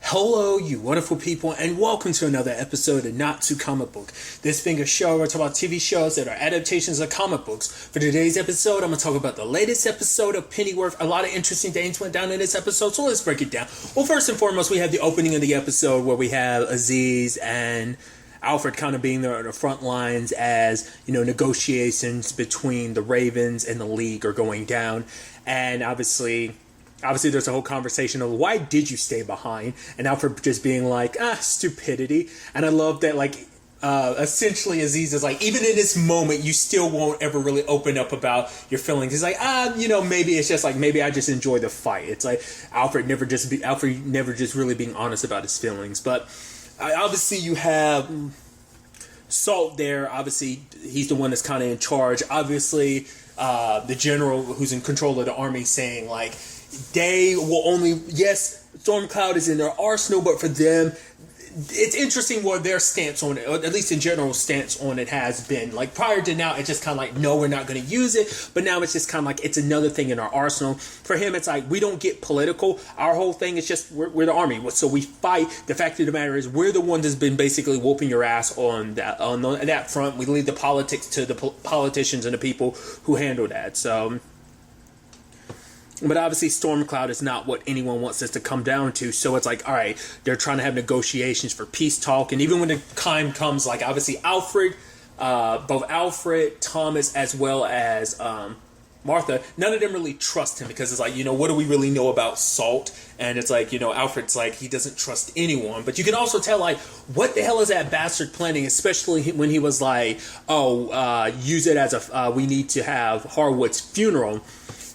Hello, you wonderful people, and welcome to another episode of Not Too Comic Book. This being a show where I talk about TV shows that are adaptations of comic books. For today's episode, I'm going to talk about the latest episode of Pennyworth. A lot of interesting things went down in this episode, so let's break it down. Well, first and foremost, we have the opening of the episode where we have Aziz and Alfred kind of being there on the front lines as, negotiations between the Ravens and the League are going down. And obviously there's a whole conversation of why did you stay behind, and Alfred just being like, stupidity. And I love that, essentially Aziz is like, even in this moment you still won't ever really open up about your feelings. He's like, maybe it's just like, maybe I just enjoy the fight. It's like Alfred never just really being honest about his feelings. But obviously you have Salt there. Obviously he's the one that's kind of in charge. Obviously the general who's in control of the army saying like, they will only, yes, Stormcloud is in their arsenal, but for them, it's interesting what their stance on it, or at least in general stance on it has been. Like prior to now, it's just kind of like, no, we're not going to use it. But now it's just kind of like, it's another thing in our arsenal. For him, it's like, we don't get political. Our whole thing is just, we're the army. So we fight. The fact of the matter is, we're the ones that's been basically whooping your ass on that front. We leave the politics to the politicians and the people who handle that. So... But obviously Stormcloud is not what anyone wants this to come down to. So it's like, all right, they're trying to have negotiations for peace talk. And even when the time comes, like obviously both Alfred, Thomas, as well as Martha, none of them really trust him because it's like, what do we really know about Salt? And it's like, Alfred's like, he doesn't trust anyone. But you can also tell, like, what the hell is that bastard planning? Especially when he was like, use it as we need to have Harwood's funeral.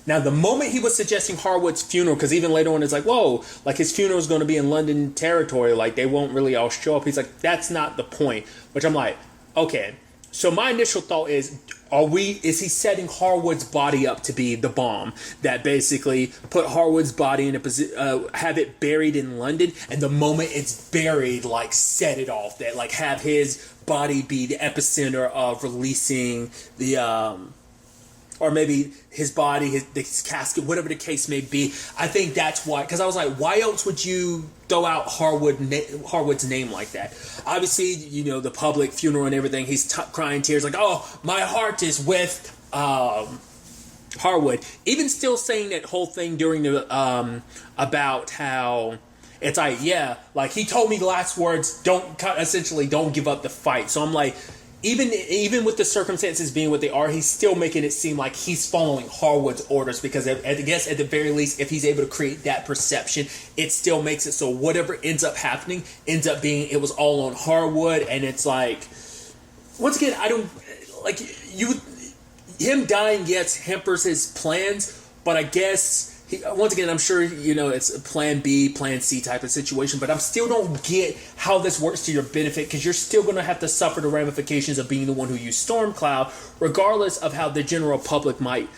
Now, the moment he was suggesting Harwood's funeral, because even later on it's like, whoa, like his funeral is going to be in London territory, like they won't really all show up. He's like, that's not the point. Which I'm like, okay. So my initial thought is he setting Harwood's body up to be the bomb that basically put Harwood's body in a position, have it buried in London, and the moment it's buried, like set it off, that like have his body be the epicenter of releasing the, or maybe his body, his casket, whatever the case may be. I think that's why, because I was like, why else would you throw out Harwood's name like that? Obviously, the public funeral and everything, he's crying tears like, oh, my heart is with Harwood. Even still saying that whole thing during the, about how, it's like, yeah, like he told me the last words, don't give up the fight. So I'm like, even with the circumstances being what they are, he's still making it seem like he's following Harwood's orders, because I guess at the very least, if he's able to create that perception, it still makes it so whatever ends up happening ends up being it was all on Harwood. And it's like, once again, I don't like him dying. Yes, hampers his plans, but I guess. Once again, I'm sure, it's a plan B, plan C type of situation, but I still don't get how this works to your benefit, because you're still going to have to suffer the ramifications of being the one who used Stormcloud, regardless of how the general public might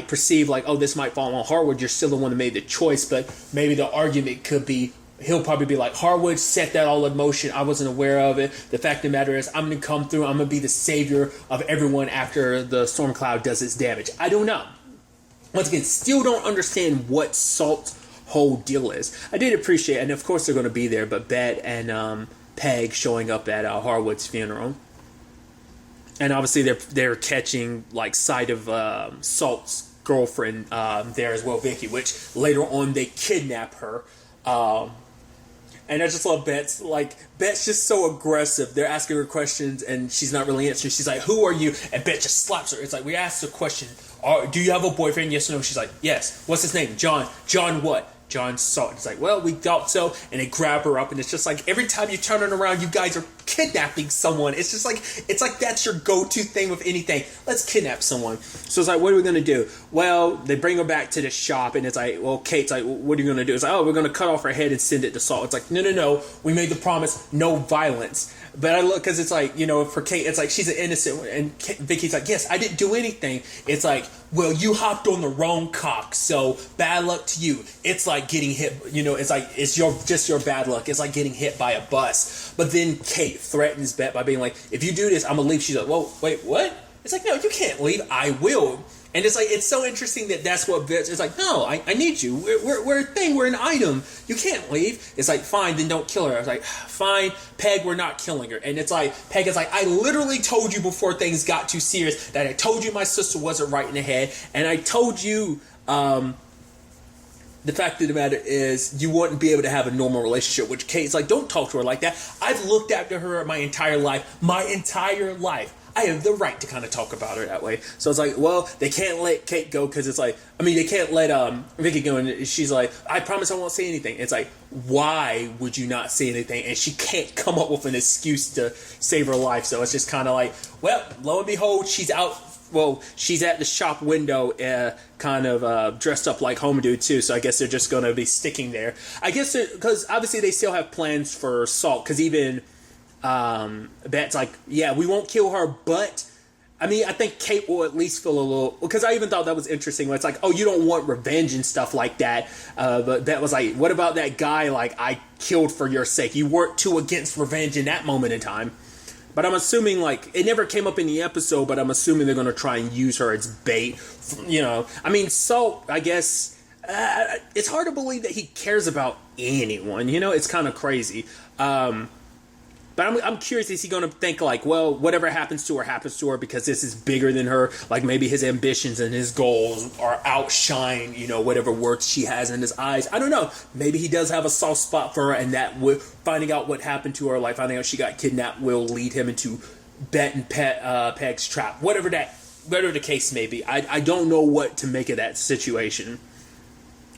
perceive this might fall on Harwood. You're still the one who made the choice, but maybe the argument could be, he'll probably be like, Harwood set that all in motion. I wasn't aware of it. The fact of the matter is, I'm going to come through. I'm going to be the savior of everyone after the Stormcloud does its damage. I don't know. Once again, still don't understand what Salt's whole deal is. I did appreciate, and of course they're going to be there, but Bet and Peg showing up at Harwood's funeral. And obviously they're catching sight of Salt's girlfriend there as well, Vicky, which later on they kidnap her. And I just love Bet's just so aggressive. They're asking her questions and she's not really answering. She's like, who are you? And Bet just slaps her. It's like, we asked the question, do you have a boyfriend? Yes or no? She's like, yes. What's his name? John. John what? John Salt. It's like, well, we thought so. And they grab her up, and it's just like, every time you turn it around, you guys are kidnapping someone. It's just like, that's your go-to thing with anything. Let's kidnap someone. So it's like, what are we going to do? Well, they bring her back to the shop, and it's like, well, Kate's like, what are you going to do? It's like, oh, we're going to cut off her head and send it to Salt. It's like, no. We made the promise, no violence. But I look, because it's like, for Kate, it's like she's an innocent, and Vicky's like, yes, I didn't do anything. It's like, well, you hopped on the wrong cock, so bad luck to you. It's like getting hit, it's like, it's just your bad luck. It's like getting hit by a bus. But then Kate threatens Bet by being like, if you do this, I'm gonna leave. She's like, whoa, wait, what? It's like, no, you can't leave. I will. And it's like, it's so interesting that that's what VIDS is like. No, I need you. We're a thing. We're an item. You can't leave. It's like, fine, then don't kill her. I was like, fine, Peg, we're not killing her. And it's like, Peg is like, I literally told you before things got too serious that I told you my sister wasn't right in the head, and I told you, the fact of the matter is, you wouldn't be able to have a normal relationship with Kate. It's like, don't talk to her like that. I've looked after her my entire life. My entire life. I have the right to kind of talk about her that way. So it's like, well, they can't let Kate go because it's like, I mean, they can't let Vicky go. And she's like, I promise I won't say anything. It's like, why would you not say anything? And she can't come up with an excuse to save her life. So it's just kind of like, well, lo and behold, she's out. Well, she's at the shop window, kind of dressed up like Home Dude too. So I guess they're just going to be sticking there. I guess because obviously they still have plans for Salt. Because even Bet's like, yeah, we won't kill her, but I mean, I think Kate will at least feel a little. Because I even thought that was interesting. When it's like, oh, you don't want revenge and stuff like that. But Bet was like, what about that guy? Like, I killed for your sake. You weren't too against revenge in that moment in time. But I'm assuming, like, it never came up in the episode, but I'm assuming they're going to try and use her as bait. You know, I mean, Salt, I guess, it's hard to believe that he cares about anyone. You know, it's kind of crazy. But I'm curious, is he going to think, like, well, whatever happens to her because this is bigger than her? Like, maybe his ambitions and his goals are outshine, you know, whatever worth she has in his eyes. I don't know. Maybe he does have a soft spot for her, and that finding out what happened to her, like finding out she got kidnapped, will lead him into Bet and Peg's trap. Whatever the case may be. I don't know what to make of that situation.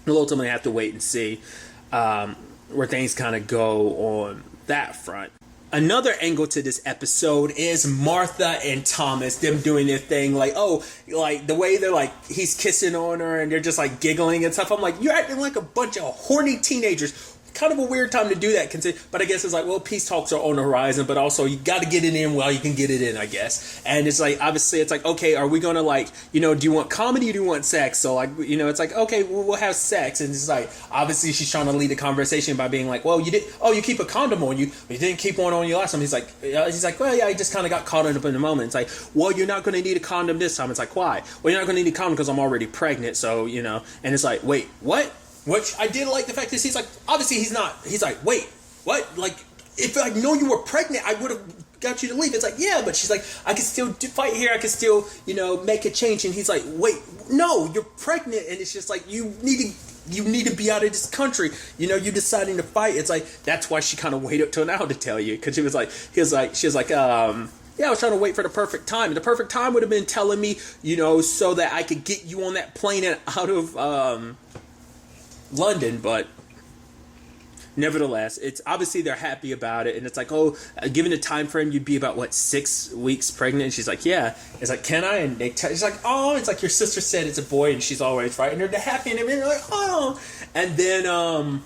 We'll ultimately have to wait and see where things kind of go on that front. Another angle to this episode is Martha and Thomas, them doing their thing, like, oh, like, the way they're, like, he's kissing on her, and they're just, like, giggling and stuff. I'm like, you're acting like a bunch of horny teenagers. Kind of a weird time to do that, but I guess it's like, well, peace talks are on the horizon, but also you got to get it in while you can get it in, I guess. And it's like, obviously, it's like, okay, are we going to, like, you know, do you want comedy or do you want sex? So, like, you know, it's like, okay, we'll have sex. And it's like, obviously, she's trying to lead the conversation by being like, well, you keep a condom on you, but you didn't keep one on you last time. He's like, well, yeah, I just kind of got caught up in the moment. It's like, well, you're not going to need a condom this time. It's like, why? Well, you're not going to need a condom because I'm already pregnant. So, you know, and it's like, wait, what? Which I did like the fact that he's like, obviously he's not, he's like, wait, what? Like, if I know you were pregnant, I would have got you to leave. It's like, yeah, but she's like, I can still fight here. I can still, you know, make a change. And he's like, wait, no, you're pregnant. And it's just like, you need to be out of this country. You know, you deciding to fight. It's like, that's why she kind of waited till now to tell you. Because she was like, yeah, I was trying to wait for the perfect time. And the perfect time would have been telling me, you know, so that I could get you on that plane and out of, London, but nevertheless, it's obviously they're happy about it, and it's like, oh, given a time frame, you'd be about what, 6 weeks pregnant. And she's like, yeah. It's like, can I? And she's like, oh, it's like your sister said it's a boy, and she's always right, and they're happy, and they're like, oh. And then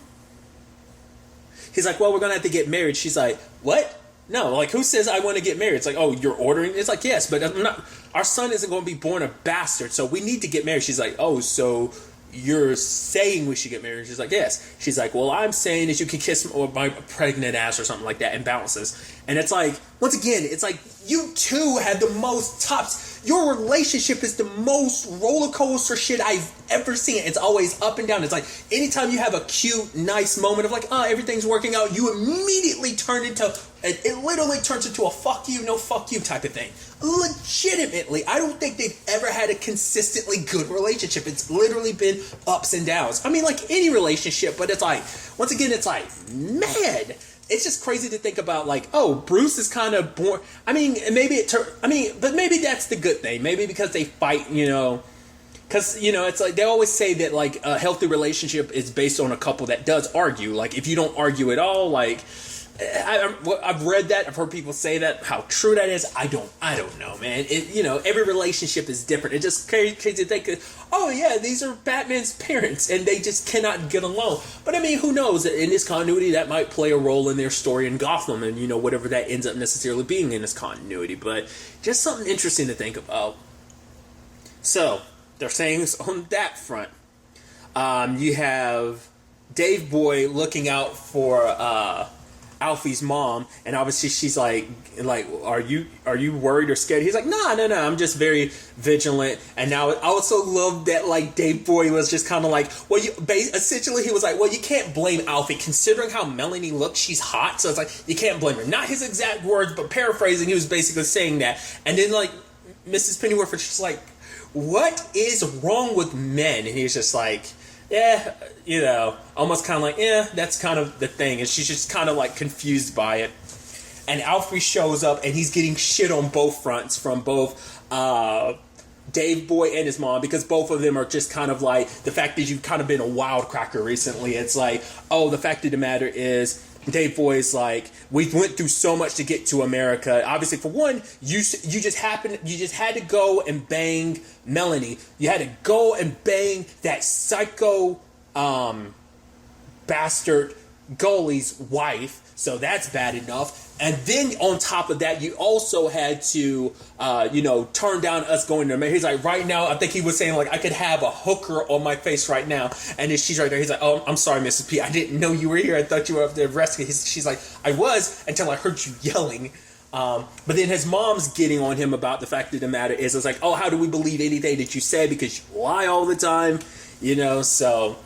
he's like, well, we're gonna have to get married. She's like, what? No, like, who says I want to get married? It's like, oh, you're ordering? It's like, yes, but I'm not. Our son isn't going to be born a bastard, so we need to get married. She's like, oh, so you're saying we should get married? She's like, yes. She's like, well, I'm saying is you can kiss my pregnant ass or something like that, and bounces. And it's like, once again, it's like, you two had the most tops. Your relationship is the most roller coaster shit I've ever seen. It's always up and down. It's like, anytime you have a cute, nice moment of like, oh, everything's working out, you immediately turn into, it literally turns into a fuck you, no fuck you type of thing. Legitimately, I don't think they've ever had a consistently good relationship. It's literally been ups and downs. I mean, like any relationship, but it's like, once again, it's like, man, it's just crazy to think about, like, oh, Bruce is kind of born. I mean, but maybe that's the good thing. Maybe because they fight, you know, because, you know, it's like they always say that, like, a healthy relationship is based on a couple that does argue. Like, if you don't argue at all, like, I've read that. I've heard people say that. How true that is, I don't know, man. You know, every relationship is different. It's just crazy to think, oh yeah, these are Batman's parents, and they just cannot get along. But I mean, who knows? In this continuity, that might play a role in their story in Gotham, and you know, whatever that ends up necessarily being in this continuity. But just something interesting to think about. So they're saying this on that front. You have Dave Boy looking out for Alfie's mom, and obviously she's like, are you worried or scared? He's like, no, I'm just very vigilant. And now I also love that like Dave Boy was just kind of like, well, essentially he was like, well, you can't blame Alfie considering how Melanie looks. She's hot, so it's like you can't blame her. Not his exact words, but paraphrasing, he was basically saying that. And then like Mrs. Pennyworth was just like, what is wrong with men? And he's just like, yeah, almost kind of like, yeah, that's kind of the thing. And she's just kind of like confused by it. And Alfie shows up and he's getting shit on both fronts from both Dave Boy and his mom, because both of them are just kind of like, the fact that you've kind of been a wild cracker recently. It's like, oh, the fact of the matter is, Dave Boy's like, we went through so much to get to America. Obviously, for one, you just had to go and bang Melanie. You had to go and bang that psycho bastard goalie's wife. So that's bad enough. And then on top of that, you also had to, turn down us going to America. He's like, right now, I think he was saying, like, I could have a hooker on my face right now. And then she's right there. He's like, oh, I'm sorry, Mrs. P. I didn't know you were here. I thought you were up there rescuing. She's like, I was until I heard you yelling. But then his mom's getting on him about the fact of the matter is, it's like, oh, how do we believe anything that you say? Because you lie all the time, so...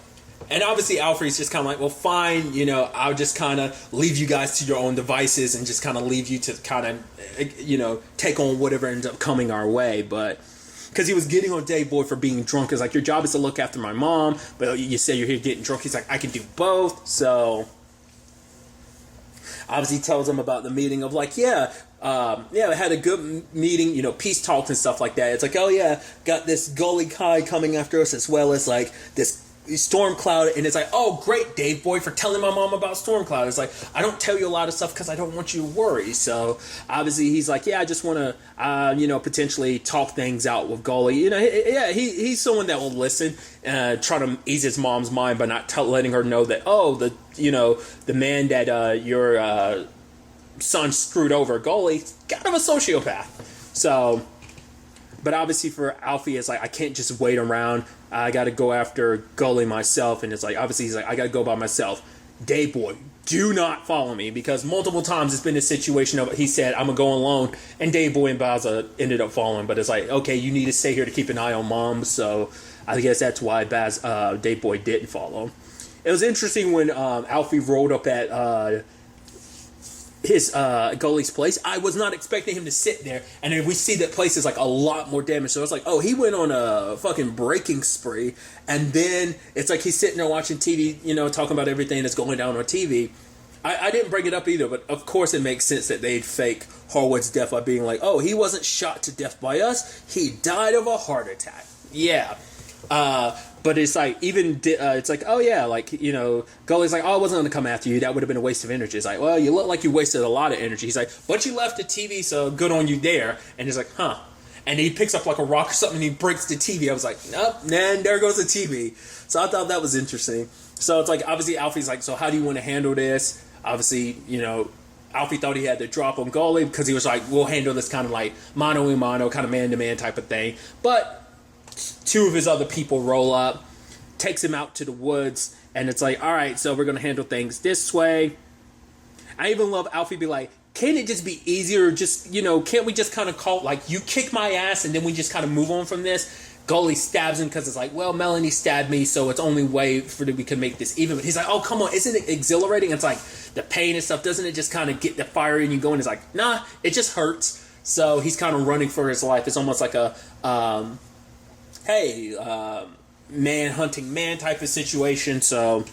And obviously Alfred's just kind of like, well, fine, I'll just kind of leave you guys to your own devices and just kind of leave you to kind of, take on whatever ends up coming our way. But because he was getting on Dave Boy for being drunk. It's like, your job is to look after my mom, but you say you're here getting drunk. He's like, I can do both. So obviously tells him about the meeting of like, I had a good meeting, peace talks and stuff like that. It's like, oh yeah, got this gully guy coming after us, as well as like this Storm Cloud. And it's like, oh great, Dave Boy, for telling my mom about Storm Cloud. It's like, I don't tell you a lot of stuff because I don't want you to worry. So obviously he's like, yeah, I just want to potentially talk things out with Gully. He's someone that will listen, try to ease his mom's mind by not letting her know that, oh, the man that your son screwed over, Gully, kind of a sociopath. So, but obviously for Alfie, it's like, I can't just wait around. I got to go after Gully myself. And it's like, obviously he's like, I got to go by myself. Dave Boy, do not follow me, because multiple times it's been a situation of, he said, I'm going to go alone. And Dave Boy and Baza ended up following. But it's like, okay, you need to stay here to keep an eye on mom. So I guess that's why Dave Boy didn't follow. It was interesting when Alfie rolled up at his Gully's place. I was not expecting him to sit there, and then we see that place is like a lot more damaged. So it's like, oh, he went on a fucking breaking spree, and then it's like he's sitting there watching TV, talking about everything that's going down on TV. I didn't bring it up either, but of course it makes sense that they'd fake Harwood's death by being like, oh, he wasn't shot to death by us, he died of a heart attack. Yeah. But it's like, it's like, oh yeah, like, Gully's like, oh, I wasn't going to come after you. That would have been a waste of energy. It's like, well, you look like you wasted a lot of energy. He's like, but you left the TV, so good on you there. And he's like, huh. And he picks up like a rock or something and he breaks the TV. I was like, nope, man, there goes the TV. So I thought that was interesting. So it's like, obviously Alfie's like, so how do you want to handle this? Obviously, Alfie thought he had to drop on Gully because he was like, we'll handle this kind of like mano-a-mano, kind of man-to-man type of thing. But two of his other people roll up, takes him out to the woods, and it's like, all right, so we're going to handle things this way. I even love Alfie be like, can't it just be easier? Just, can't we just kind of call, like, you kick my ass and then we just kind of move on from this? Gully stabs him because it's like, well, Melanie stabbed me, so it's only way for that we can make this even. But he's like, oh, come on, isn't it exhilarating? It's like the pain and stuff, doesn't it just kind of get the fire in you going? It's like, nah, it just hurts. So he's kind of running for his life. It's almost like a man hunting man type of situation. So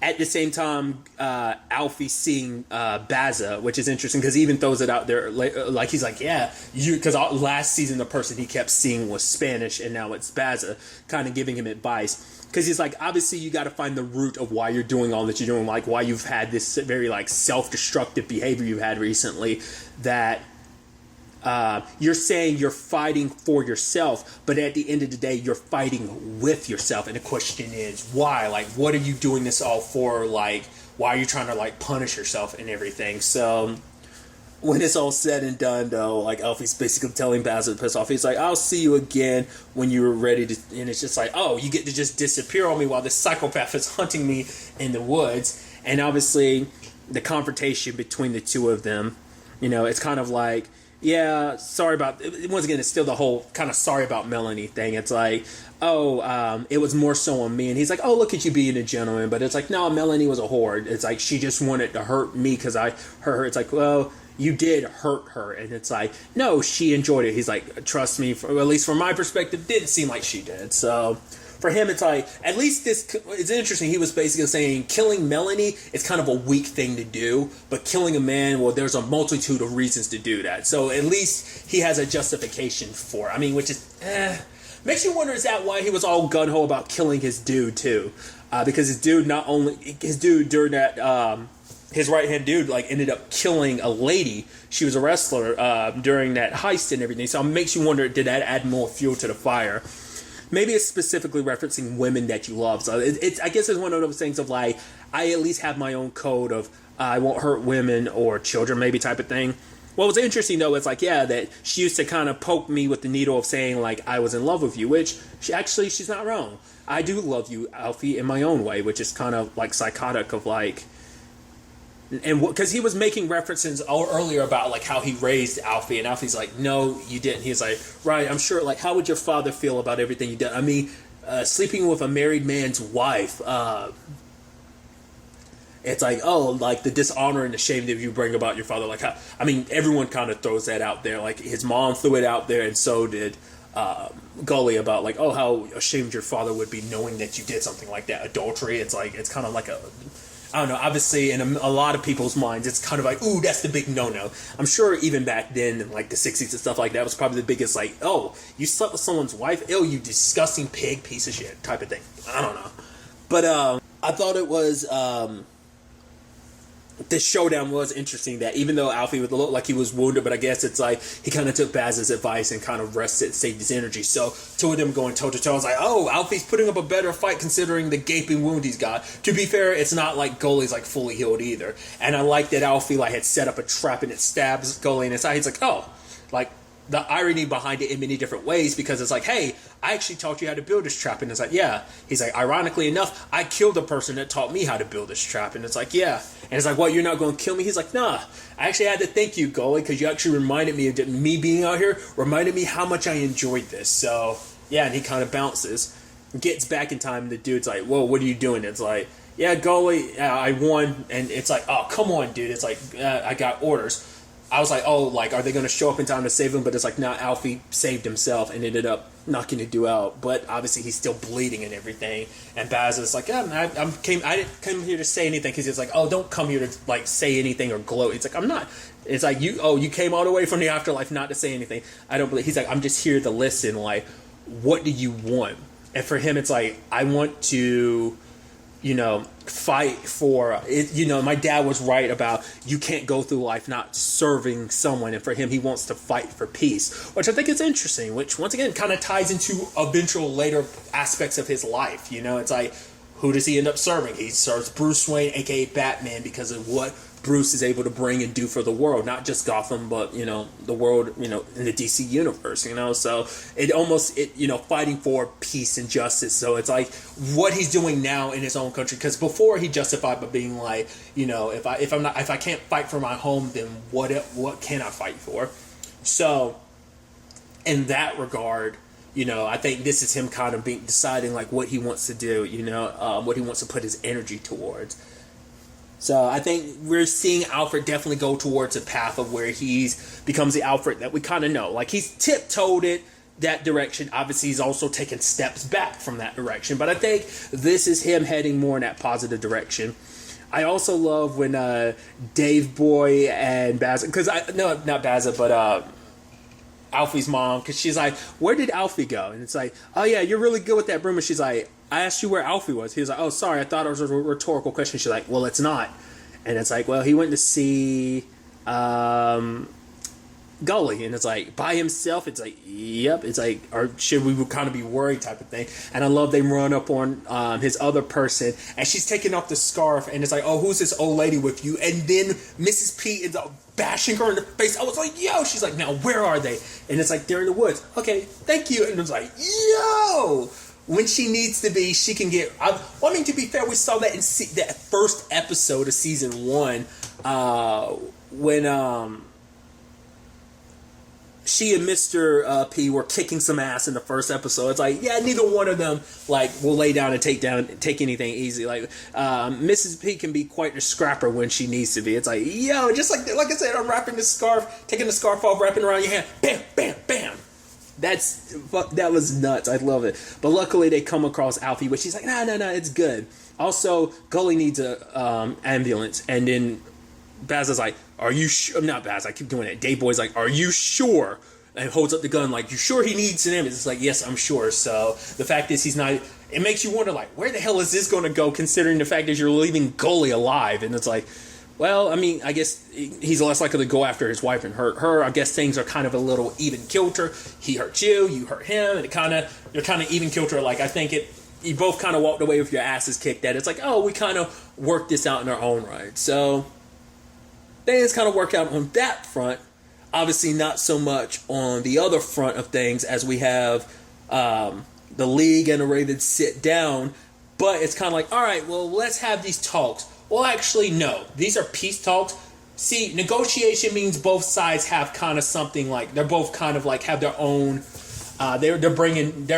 at the same time, Alfie's seeing Baza, which is interesting because he even throws it out there like he's like, yeah, because last season the person he kept seeing was Spanish and now it's Baza, kind of giving him advice. Because he's like, obviously you got to find the root of why you're doing all that you're doing, like why you've had this very like self-destructive behavior you've had recently, that you're saying you're fighting for yourself, but at the end of the day, you're fighting with yourself. And the question is, why? Like, what are you doing this all for? Like, why are you trying to, like, punish yourself and everything? So, when it's all said and done, though, like, Alfie's basically telling Basil to piss off. He's like, I'll see you again when you're ready to... And it's just like, oh, you get to just disappear on me while this psychopath is hunting me in the woods. And obviously... the confrontation between the two of them. You know, it's kind of like, yeah, sorry about, once again, it's still the whole kind of sorry about Melanie thing. It's like, oh, it was more so on me. And he's like, oh, look at you being a gentleman. But it's like, no, Melanie was a whore. It's like, she just wanted to hurt me because I hurt her. It's like, well, you did hurt her. And it's like, no, she enjoyed it. He's like, trust me, at least from my perspective, didn't seem like she did. So for him, it's like, at least it's interesting. He was basically saying killing Melanie is kind of a weak thing to do, but killing a man, well, there's a multitude of reasons to do that. So at least he has a justification for it. I mean, which is, makes you wonder, is that why he was all gun-ho about killing his dude, too? Because his dude during that, his right-hand dude, like, ended up killing a lady. She was a wrestler during that heist and everything. So it makes you wonder, did that add more fuel to the fire? Maybe it's specifically referencing women that you love. So I guess it's one of those things of like, I at least have my own code of I won't hurt women or children, maybe type of thing. What was interesting though, it's like, yeah, that she used to kind of poke me with the needle of saying like I was in love with you, which she's not wrong. I do love you, Alfie, in my own way, which is kind of like psychotic of like, and because he was making references earlier about like how he raised Alfie, and Alfie's like, no, you didn't. He's like, right, I'm sure. Like, how would your father feel about everything you did? I mean, sleeping with a married man's wife. It's like, oh, like the dishonor and the shame that you bring about your father. Like, I mean, everyone kind of throws that out there. Like his mom threw it out there, and so did Gully about like, oh, how ashamed your father would be knowing that you did something like that, adultery. It's like, it's kind of like a, I don't know, obviously in a lot of people's minds, it's kind of like, ooh, that's the big no-no. I'm sure even back then, in like the 60s and stuff like that, was probably the biggest, like, oh, you slept with someone's wife? Ew, you disgusting pig piece of shit type of thing. I don't know. But I thought it was, this showdown was interesting, that even though Alfie would look like he was wounded, but I guess it's like he kind of took Baz's advice and kind of rested, saved his energy. So two of them going toe to toe. I was like, oh, Alfie's putting up a better fight considering the gaping wound he's got. To be fair, it's not like Goaly's like fully healed either. And I like that Alfie like had set up a trap and it stabs Goaly in his eye. He's like, oh, like the irony behind it in many different ways, because it's like, hey, I actually taught you how to build this trap. And it's like, yeah. He's like, ironically enough, I killed the person that taught me how to build this trap. And it's like, yeah. And it's like, what, you're not going to kill me? He's like, nah. I actually had to thank you, Goalie, because you actually reminded me of me being out here, reminded me how much I enjoyed this. So, yeah, and he kind of bounces. Gets back in time, and the dude's like, whoa, what are you doing? It's like, yeah, Goalie, I won. And it's like, oh, come on, dude. It's like, I got orders. I was like, oh, like, are they going to show up in time to save him? But it's like, nah, Alfie saved himself and ended up knocking the dude out. But obviously, he's still bleeding and everything. And Baz is like, yeah, I didn't come here to say anything, because he's like, oh, don't come here to like say anything or gloat. It's like, I'm not. It's like, you came all the way from the afterlife not to say anything. I don't believe. He's like, I'm just here to listen. Like, what do you want? And for him, it's like, I want to, fight for it. My dad was right about you can't go through life not serving someone, and for him, he wants to fight for peace, which I think is interesting, which once again kind of ties into eventual later aspects of his life. It's like, who does he end up serving? He serves Bruce Wayne, aka Batman, because of what Bruce is able to bring and do for the world, not just Gotham, but the world, in the DC universe, so fighting for peace and justice. So it's like what he's doing now in his own country, because before he justified by being like, if I can't fight for my home, then what can I fight for? So in that regard, I think this is him kind of deciding like what he wants to do, what he wants to put his energy towards. So I think we're seeing Alfred definitely go towards a path of where becomes the Alfred that we kind of know. Like, he's tiptoed it that direction. Obviously, he's also taken steps back from that direction. But I think this is him heading more in that positive direction. I also love when Dave Boy and Bazza, not Bazza, but Alfie's mom, because she's like, where did Alfie go? And it's like, oh yeah, you're really good with that broom. And she's like, I asked you where Alfie was. He was like, oh, sorry, I thought it was a rhetorical question. She's like, well, it's not. And it's like, well, he went to see Gully. And it's like, by himself? It's like, yep. It's like, or should we kind of be worried type of thing? And I love they run up on his other person, and she's taking off the scarf, and it's like, oh, who's this old lady with you? And then Mrs. P ends up bashing her in the face. I was like, yo. She's like, now, where are they? And it's like, they're in the woods. Okay, thank you. And it's like, yo. when she needs to be, she can get. I mean, to be fair, we saw that in that first episode of season 1, when she and Mr. P were kicking some ass in the first episode. It's like, yeah, neither one of them will lay down and take anything easy. Mrs. P can be quite a scrapper when she needs to be. It's like, yo, just like I said, I'm wrapping the scarf, taking the scarf off, wrapping around your hand, bam, bam, bam. That was nuts. I love it. But luckily they come across Alfie, but she's like, no, it's good. Also, Gully needs a ambulance, and then Baz is like, are you sure? Not Baz, I keep doing it. Dave Boy's like, are you sure? And holds up the gun like, you sure he needs an ambulance? It's like, yes, I'm sure. So the fact is he's not, it makes you wonder, where the hell is this going to go, considering the fact that you're leaving Gully alive? And it's like, well, I mean, I guess he's less likely to go after his wife and hurt her. I guess things are kind of a little even kilter. He hurt you, you hurt him, and you're kind of even kilter. I think you both kind of walked away with your asses kicked at. It's like, oh, we kind of worked this out in our own right. So things kind of work out on that front. Obviously not so much on the other front of things, as we have the League and the Ravens sit down. But it's kind of like, all right, well, let's have these talks. Well, actually, no. These are peace talks. See, negotiation means both sides have kind of something they're both kind of have their own. They're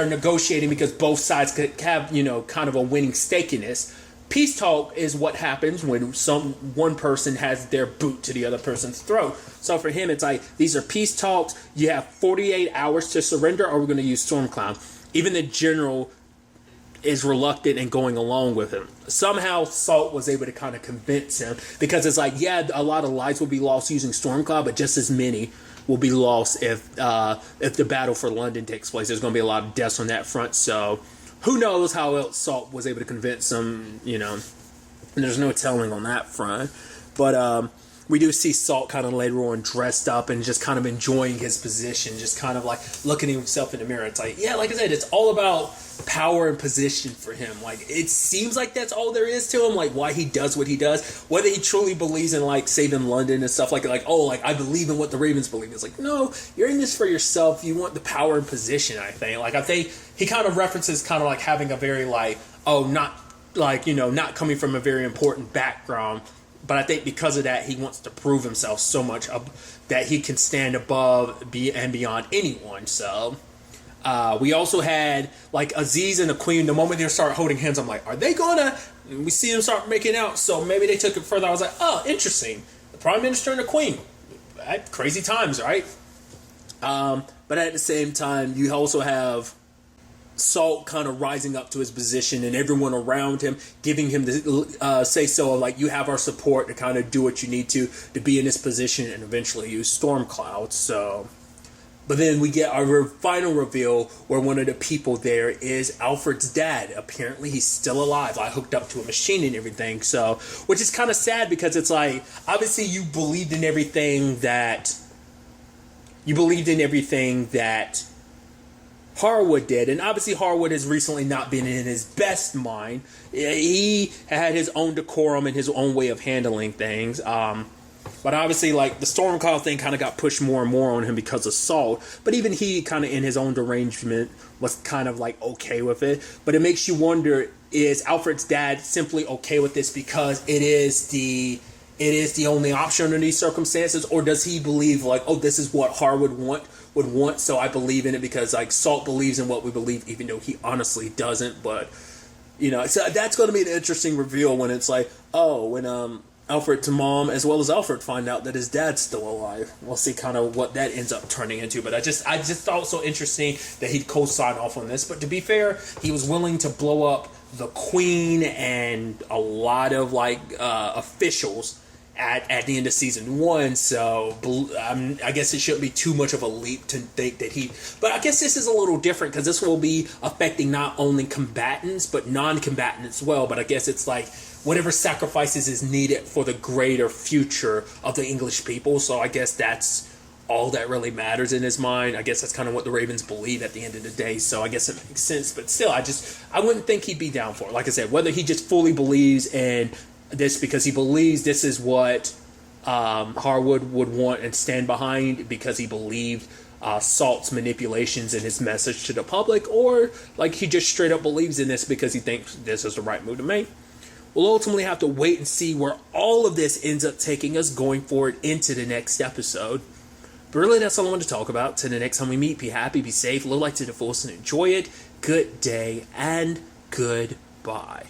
negotiating because both sides could have, kind of a winning stake in this. Peace talk is what happens when one person has their boot to the other person's throat. So for him, it's like, these are peace talks. You have 48 hours to surrender, or we're going to use Stormcloud. Even the general is reluctant and going along with him. Somehow Salt was able to kind of convince him, because it's like, yeah, a lot of lives will be lost using Stormcloud, but just as many will be lost if the battle for London takes place. There's going to be a lot of deaths on that front. So who knows how else Salt was able to convince him, and there's no telling on that front. But we do see Salt kind of later on dressed up and just kind of enjoying his position, just kind of looking at himself in the mirror. It's like, yeah, like I said, it's all about power and position for him. It seems like that's all there is to him, why he does what he does. Whether he truly believes in saving London and stuff I believe in what the Ravens believe. It's like, no, you're in this for yourself. You want the power and position, I think. I think he kind of references kind of having a very not coming from a very important background. But I think because of that, he wants to prove himself so much that he can stand above and beyond anyone. So we also had Aziz and the Queen. The moment they start holding hands, I'm like, are they gonna? We see them start making out. So maybe they took it further. I was like, oh, interesting. The Prime Minister and the Queen. Crazy times, right? But at the same time, you also have Salt kind of rising up to his position, and everyone around him giving him the say-so of you have our support to kind of do what you need to be in this position and eventually use Stormcloud. So, but then we get our final reveal where one of the people there is Alfred's dad. Apparently he's still alive, hooked up to a machine and everything. So, which is kind of sad, because it's obviously you believed in everything that Harwood did, and obviously Harwood has recently not been in his best mind. He had his own decorum and his own way of handling things. But obviously, the Stormcloud thing kind of got pushed more and more on him because of Salt. But even he kind of in his own derangement was kind of okay with it. But it makes you wonder, is Alfred's dad simply okay with this because it is the only option under these circumstances, or does he believe oh, this is what Harwood would want, so I believe in it because Salt believes in what we believe, even though he honestly doesn't. But so that's going to be an interesting reveal when it's when Alfred's mom as well as Alfred find out that his dad's still alive. We'll see kind of what that ends up turning into. But I just thought it was so interesting that he'd co-sign off on this. But to be fair, he was willing to blow up the Queen and a lot of officials at the end of season 1, so I guess it shouldn't be too much of a leap to think that but I guess this is a little different because this will be affecting not only combatants but non-combatants as well. But I guess it's whatever sacrifices is needed for the greater future of the English people. So I guess that's all that really matters in his mind. I guess that's kind of what the Ravens believe at the end of the day. So I guess it makes sense. But still, I wouldn't think he'd be down for it. Like I said, whether he just fully believes in this because he believes this is what Harwood would want and stand behind because he believed Salt's manipulations in his message to the public, or like he just straight up believes in this because he thinks this is the right move to make. We'll ultimately have to wait and see where all of this ends up taking us going forward into the next episode. But really, that's all I wanted to talk about. Till the next time we meet, be happy, be safe, live life to the fullest, and enjoy it. Good day, and goodbye.